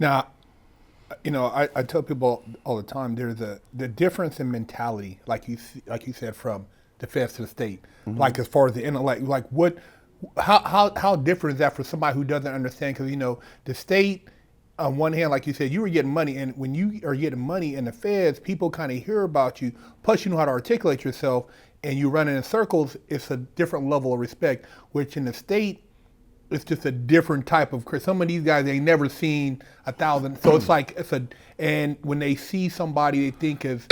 Now, I tell people all the time there's the difference in mentality, like you said, from the feds to the state. Hmm. Like as far as the intellect, like what, how different is that for somebody who doesn't understand? Because the state, on one hand, like you said, you were getting money, and when you are getting money in the feds, people kind of hear about you. Plus, you know how to articulate yourself, and you run in circles. It's a different level of respect. Which in the state, it's just a different type of. Some of these guys they never seen 1,000. So it's like and when they see somebody they think is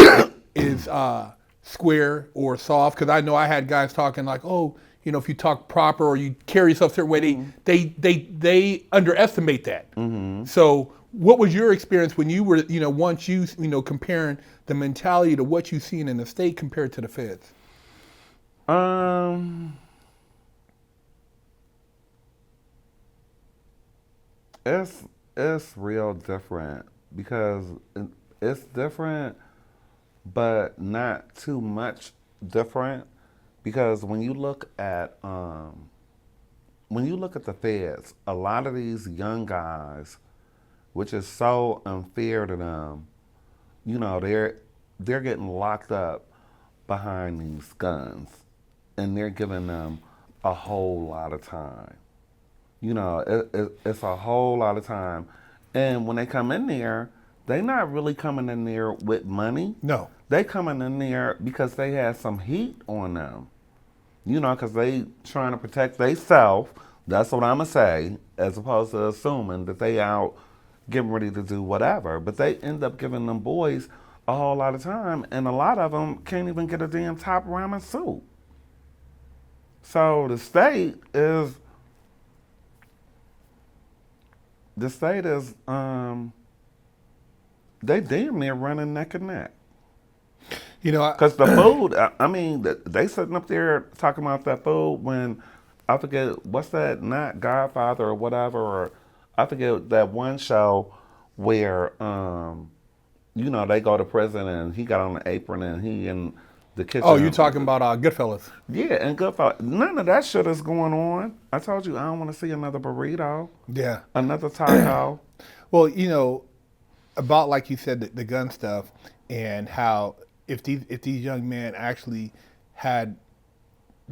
square or soft, because I know I had guys talking like, oh, if you talk proper or you carry yourself a certain way, Hmm. they underestimate that. Hmm. So what was your experience when you were, once comparing the mentality to what you seen in the state compared to the feds? Um, it's it's real different because it's different, but not too much different. Because when you look at the feds, a lot of these young guys, which is so unfair to them, they're getting locked up behind these guns, and they're giving them a whole lot of time. It's a whole lot of time. And when they come in there, they not really coming in there with money. No. They coming in there because they have some heat on them. Because they trying to protect themselves. That's what I'm going to say, as opposed to assuming that they out getting ready to do whatever. But they end up giving them boys a whole lot of time, and a lot of them can't even get a damn top ramen suit. So the state is they damn near running neck and neck. You know, Cause the food, I mean, they sitting up there talking about that food when I forget what's that, not Godfather or whatever, or I forget that one show where they go to prison and he got on the apron and he in the oh, you're talking kitchen. about Goodfellas. Yeah, and Goodfellas. None of that shit is going on. I told you I don't want to see another burrito, Yeah. another taco. Well, about like you said the gun stuff and how if these young men actually had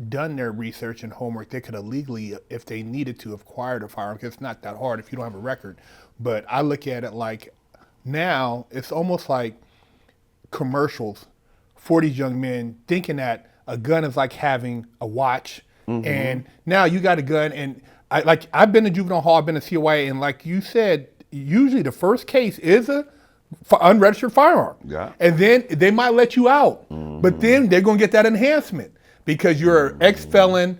done their research and homework, they could have legally, if they needed to, acquired a firearm. Because it's not that hard if you don't have a record. But I look at it like now it's almost like commercials for these young men thinking that a gun is like having a watch. Mm-hmm. And now you got a gun, and I've been to juvenile hall, I've been to COA, and like you said, usually the first case is a unregistered firearm, Yeah. and then they might let you out, but Mm-hmm. then they're gonna get that enhancement because you're an ex Mm-hmm. felon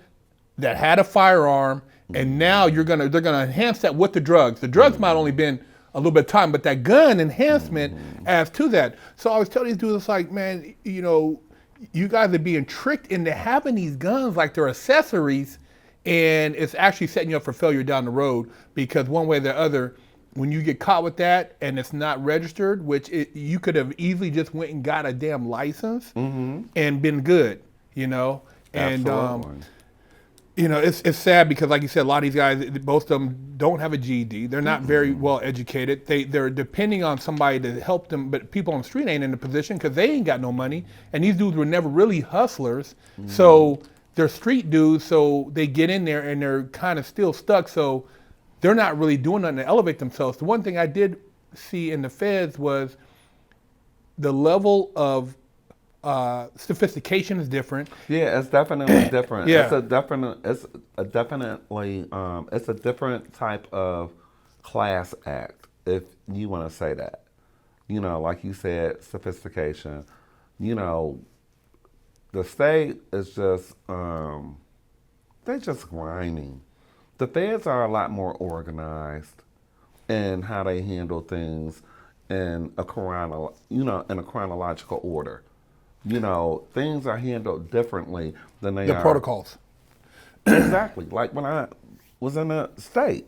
that had a firearm, and now they're gonna enhance that with the drugs. The drugs might only Mm-hmm. been a little bit of time, but that gun enhancement Mm-hmm. adds to that. So I was telling these dudes, it's like, man, you guys are being tricked into having these guns like they're accessories, and it's actually setting you up for failure down the road because one way or the other, when you get caught with that and it's not registered, you could have easily just went and got a damn license Mm-hmm. and been good, you know. And Absolutely. it's sad because, like you said, a lot of these guys, most of them don't have a GED. They're not very Mm-mm. well educated. They're depending on somebody to help them, but people on the street ain't in a position because they ain't got no money. And these dudes were never really hustlers, Mm-hmm. so they're street dudes. So they get in there and they're kind of still stuck. So they're not really doing nothing to elevate themselves. The one thing I did see in the feds was the level of sophistication is different. Yeah, it's definitely different. Yeah. It's a different type of class act, if you want to say that. Like you said, sophistication. You know, the state is just they just grinding. The feds are a lot more organized in how they handle things in a chronological order. Things are handled differently than they The are. protocols. Exactly. Like when I was in the state,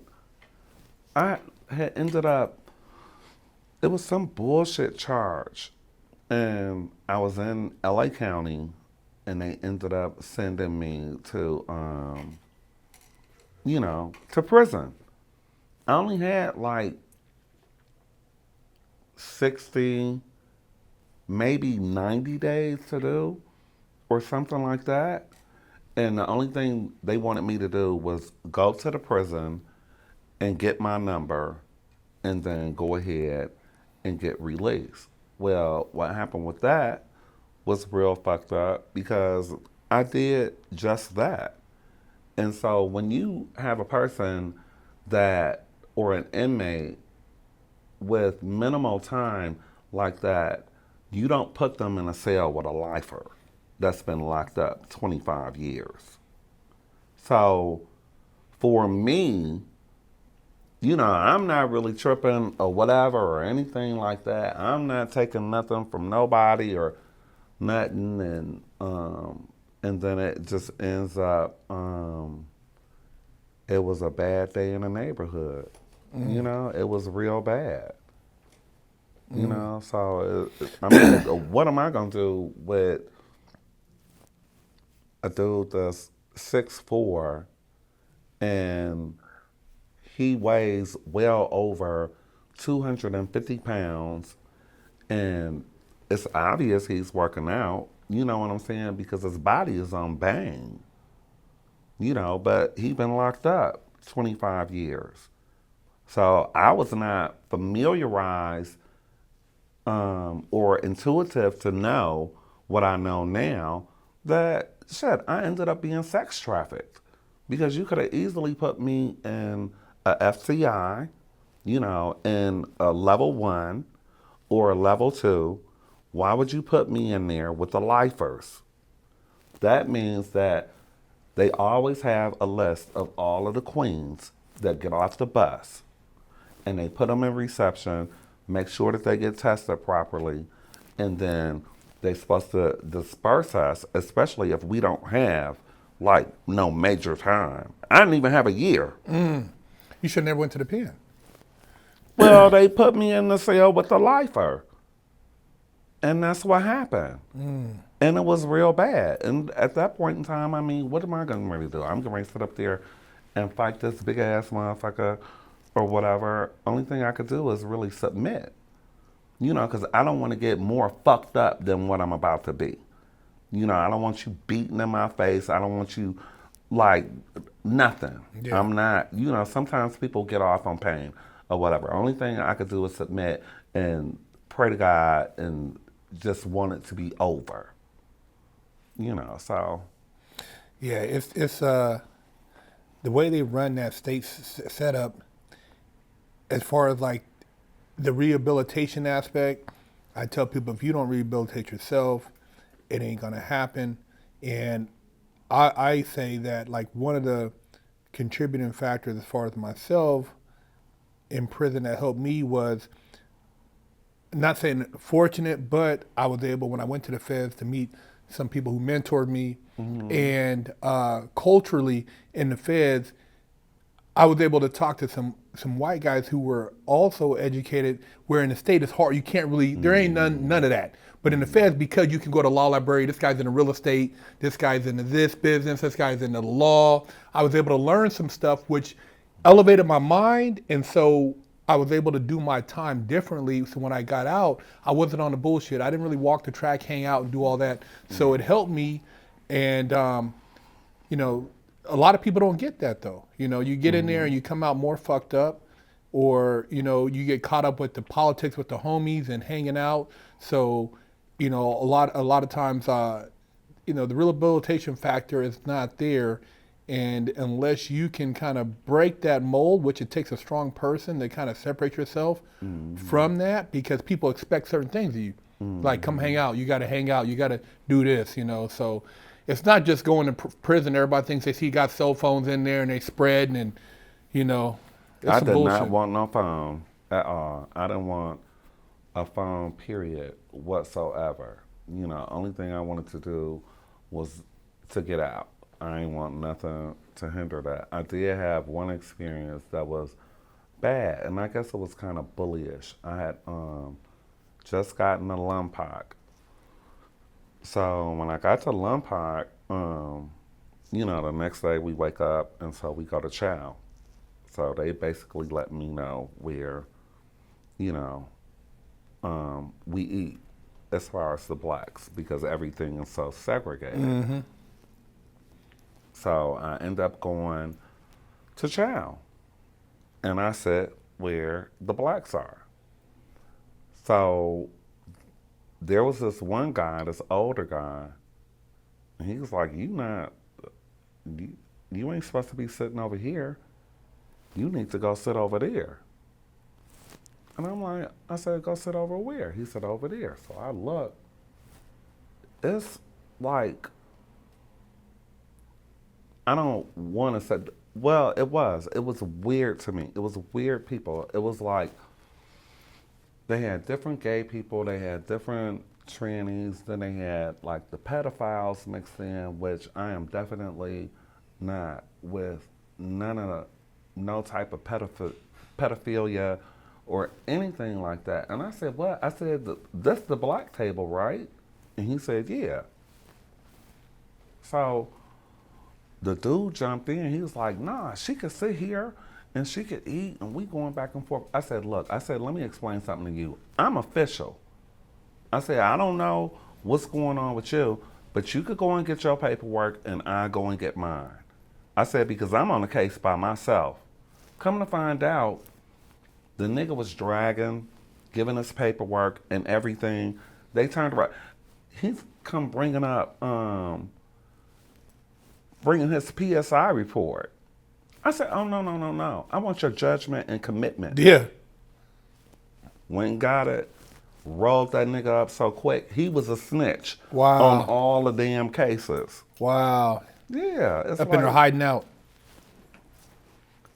I had ended up, it was some bullshit charge. And I was in LA County, and they ended up sending me to prison. I only had like 60, maybe 90 days to do or something like that. And the only thing they wanted me to do was go to the prison and get my number and then go ahead and get released. Well, what happened with that was real fucked up because I did just that. And so when you have a person that, or an inmate with minimal time like that, you don't put them in a cell with a lifer that's been locked up 25 years. So for me, I'm not really tripping or whatever or anything like that. I'm not taking nothing from nobody or nothing, and then it just ends up. It was a bad day in the neighborhood. It was real bad. So I mean, what am I gonna do with a dude that's 6'4" and he weighs well over 250 pounds, and it's obvious he's working out, you know what I'm saying? Because his body is on bang, but he's been locked up 25 years. So I was not familiarized or intuitive to know what I know now that, shit, I ended up being sex trafficked because you could have easily put me in a FCI, in a level 1 or a level 2. Why would you put me in there with the lifers? That means that they always have a list of all of the queens that get off the bus, and they put them in reception, make sure that they get tested properly, and then they're supposed to disperse us, especially if we don't have like no major time. I didn't even have a year. You should never went to the pen. Well, they put me in the cell with the lifer. And that's what happened. And it was real bad. And at that point in time, I mean, what am I going to really do? I'm going to sit up there and fight this big ass motherfucker or whatever. Only thing I could do is really submit. Because I don't want to get more fucked up than what I'm about to be. I don't want you beating in my face. I don't want you, like, nothing. Yeah. I'm not, sometimes people get off on pain or whatever. Only thing I could do is submit and pray to God and just want it to be over. So. Yeah, it's the way they run that state setup as far as like the rehabilitation aspect. I tell people, if you don't rehabilitate yourself, it ain't gonna happen. And I say that like one of the contributing factors as far as myself in prison that helped me was, not saying fortunate, but I was able, when I went to the feds, to meet some people who mentored me. And culturally in the feds, I was able to talk to some white guys who were also educated, where in the state it's hard. You can't really, there ain't none of that. But in the feds, because you can go to law library, this guy's in the real estate, this guy's into this business, this guy's into the law. I was able to learn some stuff which elevated my mind, and so I was able to do my time differently. So when I got out, I wasn't on the bullshit. I didn't really walk the track, hang out, and do all that. So it helped me, and a lot of people don't get that though. You get in there and you come out more fucked up, or you get caught up with the politics with the homies and hanging out. So a lot of times the rehabilitation factor is not there, and unless you can kind of break that mold, which it takes a strong person to kind of separate yourself from that, because people expect certain things of you, like come hang out, you got to hang out, you got to do this, so it's not just going to prison. Everybody thinks they see you got cell phones in there and they spread, and it's I some did bullshit. not want no phone at all. I didn't want a phone, period, whatsoever. Only thing I wanted to do was to get out. I ain't want nothing to hinder that. I did have one experience that was bad, and I guess it was kind of bullyish. I had just gotten a lung pock. So when I got to Lompoc, the next day we wake up and so we go to chow. So they basically let me know where, we eat as far as the blacks because everything is so segregated. Mm-hmm. So I end up going to chow. And I sit where the blacks are. So there was this one guy, this older guy, and he was like, you, you ain't supposed to be sitting over here. You need to go sit over there. And I said, go sit over where? He said, over there. So I looked. It's like, I don't want to say, well, it was weird to me. It was weird people. It was like, they had different gay people, they had different trannies, then they had like the pedophiles mixed in, which I am definitely not with no type of pedophilia or anything like that. And I said, what? I said, that's the black table, right? And he said, yeah. So the dude jumped in. He was like, nah, she could sit here and she could eat and we going back and forth. I said, look, let me explain something to you. I'm official. I said, I don't know what's going on with you, but you could go and get your paperwork and I go and get mine. I said, because I'm on the case by myself. Come to find out, the nigga was dragging, giving us paperwork and everything. They turned around. He's come bringing his PSI report. I said, oh, no. I want your judgment and commitment. Yeah. Went and got it, rolled that nigga up so quick. He was a snitch Wow. on all the damn cases. Wow. Yeah. It's Up in there hiding out.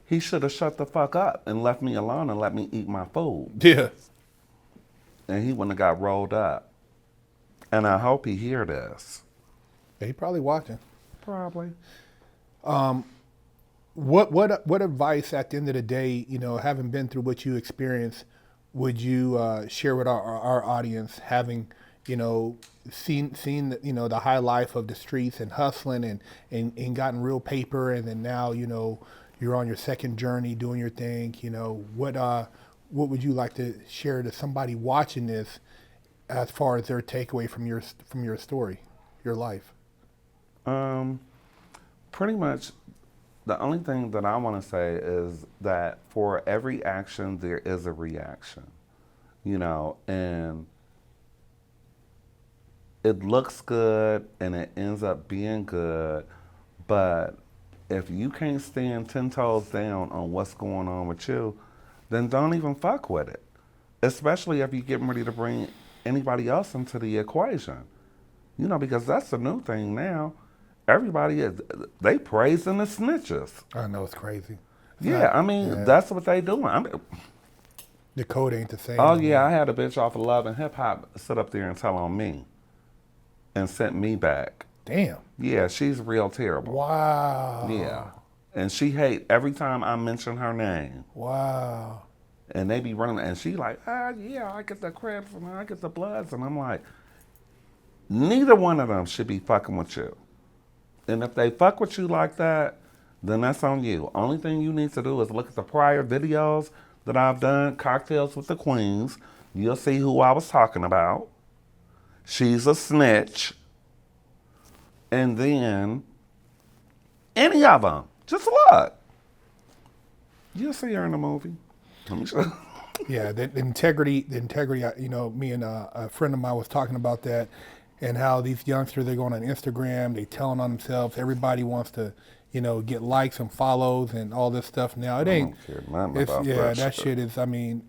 He should have shut the fuck up and left me alone and let me eat my food. Yeah. And he wouldn't have got rolled up. And I hope he hear this. Yeah, he probably watching. Probably. What advice at the end of the day, having been through what you experienced, would you share with our audience, having seen the high life of the streets and hustling and gotten real paper, and then now you're on your second journey doing your thing. What would you like to share to somebody watching this as far as their takeaway from your story, your life? Pretty much the only thing that I want to say is that for every action, there is a reaction, and it looks good and it ends up being good, but if you can't stand 10 toes down on what's going on with you, then don't even fuck with it, especially if you're getting ready to bring anybody else into the equation, because that's the new thing now. Everybody they praising the snitches. I know, it's crazy. That's what they doing. The code ain't the same. Oh yeah, I had a bitch off of Love and Hip Hop sit up there and tell on me, and sent me back. Damn. Yeah, she's real terrible. Wow. Yeah, and she hate every time I mention her name. Wow. And they be running, and she like, yeah, I get the Crips and I get the Bloods, and I'm like, neither one of them should be fucking with you. And if they fuck with you like that, then that's on you. Only thing you need to do is look at the prior videos that I've done, Cocktails with the Queens. You'll see who I was talking about. She's a snitch. And then any of them, just look. You'll see her in the movie. Let me show you. Yeah, the integrity, me and a friend of mine was talking about that, and how these youngsters, they're going on Instagram, they telling on themselves, everybody wants to, get likes and follows and all this stuff now. It ain't, I don't care nothing about that shit is, the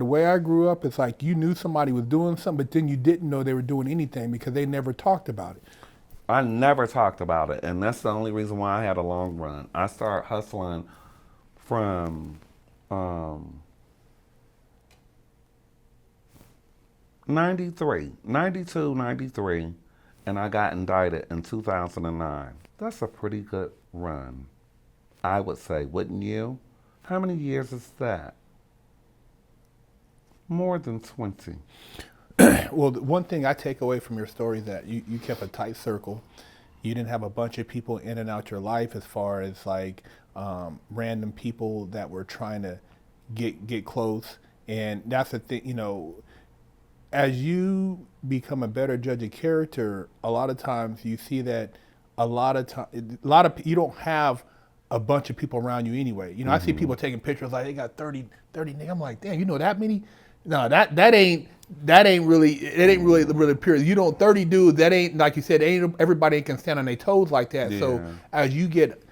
way I grew up, it's like you knew somebody was doing something, but then you didn't know they were doing anything because they never talked about it. I never talked about it, and that's the only reason why I had a long run. I started hustling from 92, 93, and I got indicted in 2009. That's a pretty good run, I would say, wouldn't you? How many years is that? More than 20. Well, the one thing I take away from your story is that you kept a tight circle. You didn't have a bunch of people in and out your life as far as like random people that were trying to get close. And that's the thing, as you become a better judge of character, a lot of times you see that you don't have a bunch of people around you anyway. I see people taking pictures like they got 30 niggas. I'm like, damn, that many? No, that ain't really pure. You don't 30 dudes. That ain't like you said. Ain't everybody can stand on their toes like that. So Yeah. as you get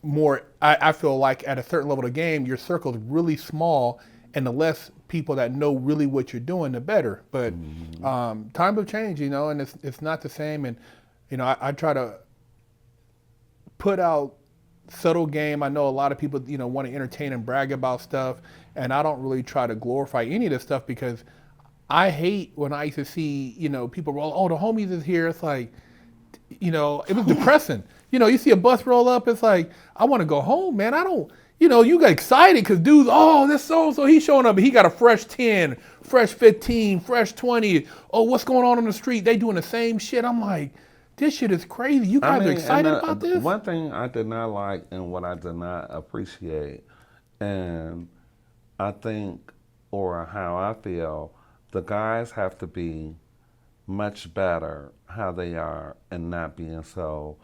more, I feel like at a certain level of the game, your circle's really small, and the less people that know really what you're doing, the better. But times have changed, and it's not the same. And I try to put out subtle game. I know a lot of people, want to entertain and brag about stuff, and I don't really try to glorify any of this stuff because I hate when I used to see, people roll, oh, the homies is here. It's like, it was depressing. You see a bus roll up, it's like, I want to go home, man. I don't, you get excited because dudes, oh, this so he's showing up. He got a fresh 10, fresh 15, fresh 20. Oh, what's going on the street? They doing the same shit. I'm like, this shit is crazy. You guys are excited about this? One thing I did not like and what I did not appreciate, and I think, or how I feel, the guys have to be much better how they are and not being so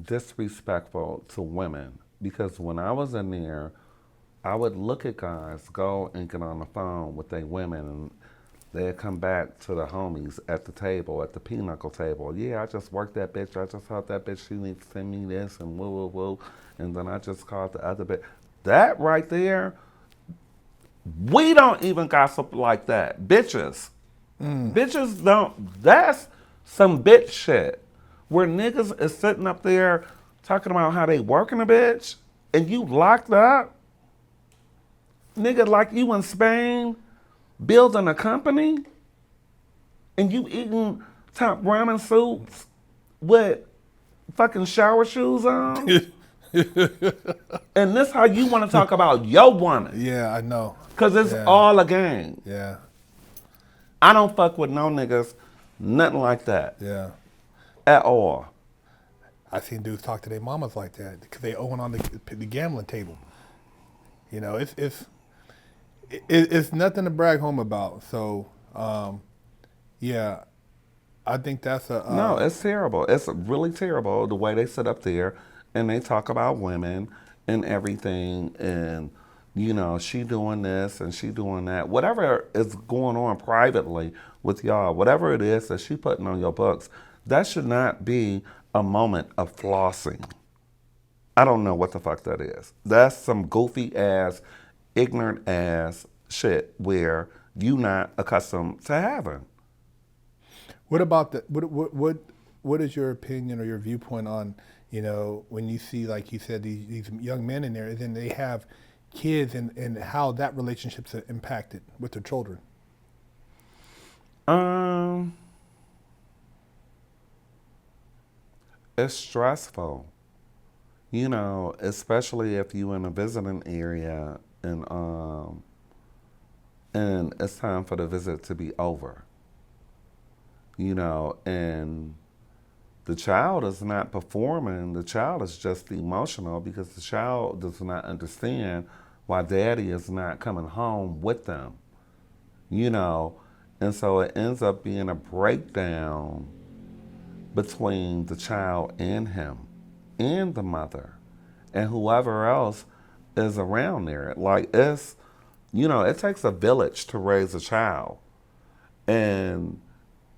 disrespectful to women. Because when I was in there, I would look at guys go and get on the phone with their women, and they'd come back to the homies at the table, at the pinochle table. Yeah, I just worked that bitch. I just thought that bitch, she needs to send me this and woo, woo, woo. And then I just called the other bitch. That right there, we don't even gossip like that. Bitches. Bitches don't. That's some bitch shit. Where niggas is sitting up there talking about how they working a bitch and you locked up. Nigga, like you in Spain building a company and you eating top ramen soups with fucking shower shoes on. And this how you want to talk about your woman. Yeah, I know. Because it's all a game. Yeah. I don't fuck with no niggas, nothing like that. Yeah. At all. I seen dudes talk to their mamas like that because they own on the gambling table. It's nothing to brag home about. So, yeah, I think that's a... No, it's terrible. It's really terrible the way they sit up there and they talk about women and everything and, she doing this and she doing that. Whatever is going on privately with y'all, whatever it is that she putting on your books, that should not be a moment of flossing. I don't know what the fuck that is. That's some goofy ass, ignorant ass shit where you not accustomed to having. What about what is your opinion or your viewpoint on, when you see, like you said, these young men in there, and then they have kids and how that relationship's impacted with their children? It's stressful, especially if you in a visiting area and it's time for the visit to be over, and the child is not performing. The child is just emotional because the child does not understand why daddy is not coming home with them, and so it ends up being a breakdown between the child and him and the mother and whoever else is around there. Like it takes a village to raise a child. And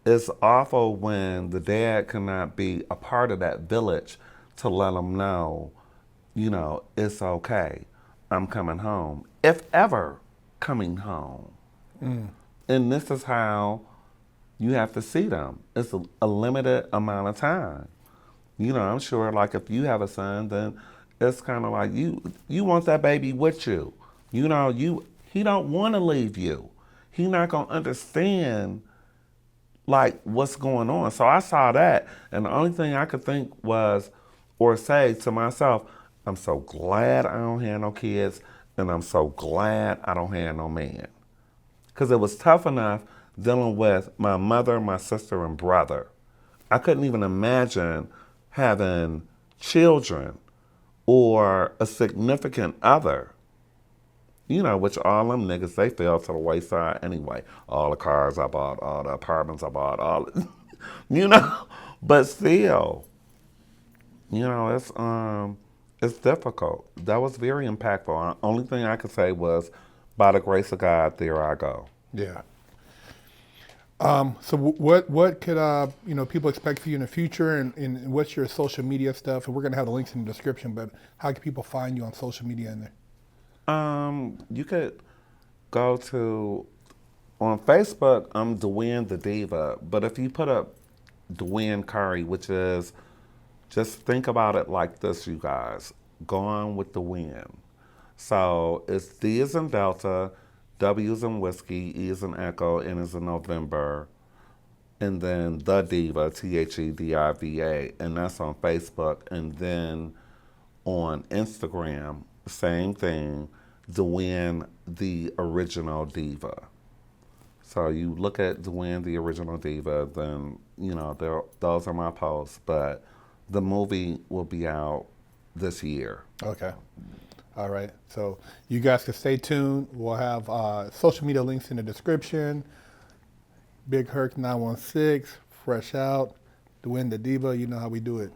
it's awful when the dad cannot be a part of that village to let them know, it's okay. I'm coming home. If ever coming home. And this is how you have to see them. It's a limited amount of time. I'm sure like if you have a son, then it's kind of like you want that baby with you. He don't want to leave you. He not going to understand like what's going on. So I saw that, and the only thing I could think was, or say to myself, I'm so glad I don't have no kids, and I'm so glad I don't have no man. Because it was tough enough dealing with my mother, my sister, and brother. I couldn't even imagine having children or a significant other. You know, which all them niggas, they fell to the wayside anyway. All the cars I bought, all the apartments I bought, all, you know. But still, you know, it's difficult. That was very impactful. Only thing I could say was, by the grace of God, there I go. Yeah. So what could people expect for you in the future, and what's your social media stuff? And we're gonna have the links in the description. But how can people find you on social media in there? You could go to on Facebook. I'm Dwen the Diva, but if you put up Dwen Curry, which is just think about it like this, you guys, going with the wind. So it's D is in Delta, W is in Whiskey, E is in Echo, N is in November, and then the Diva, THEDIVA, and that's on Facebook, and then on Instagram, same thing, Dwen the Original Diva. So you look at Dwen the Original Diva, then those are my posts. But the movie will be out this year. Okay. All right. So you guys can stay tuned. We'll have social media links in the description. Big Herc 916, fresh out, Dwen the Diva. You know how we do it.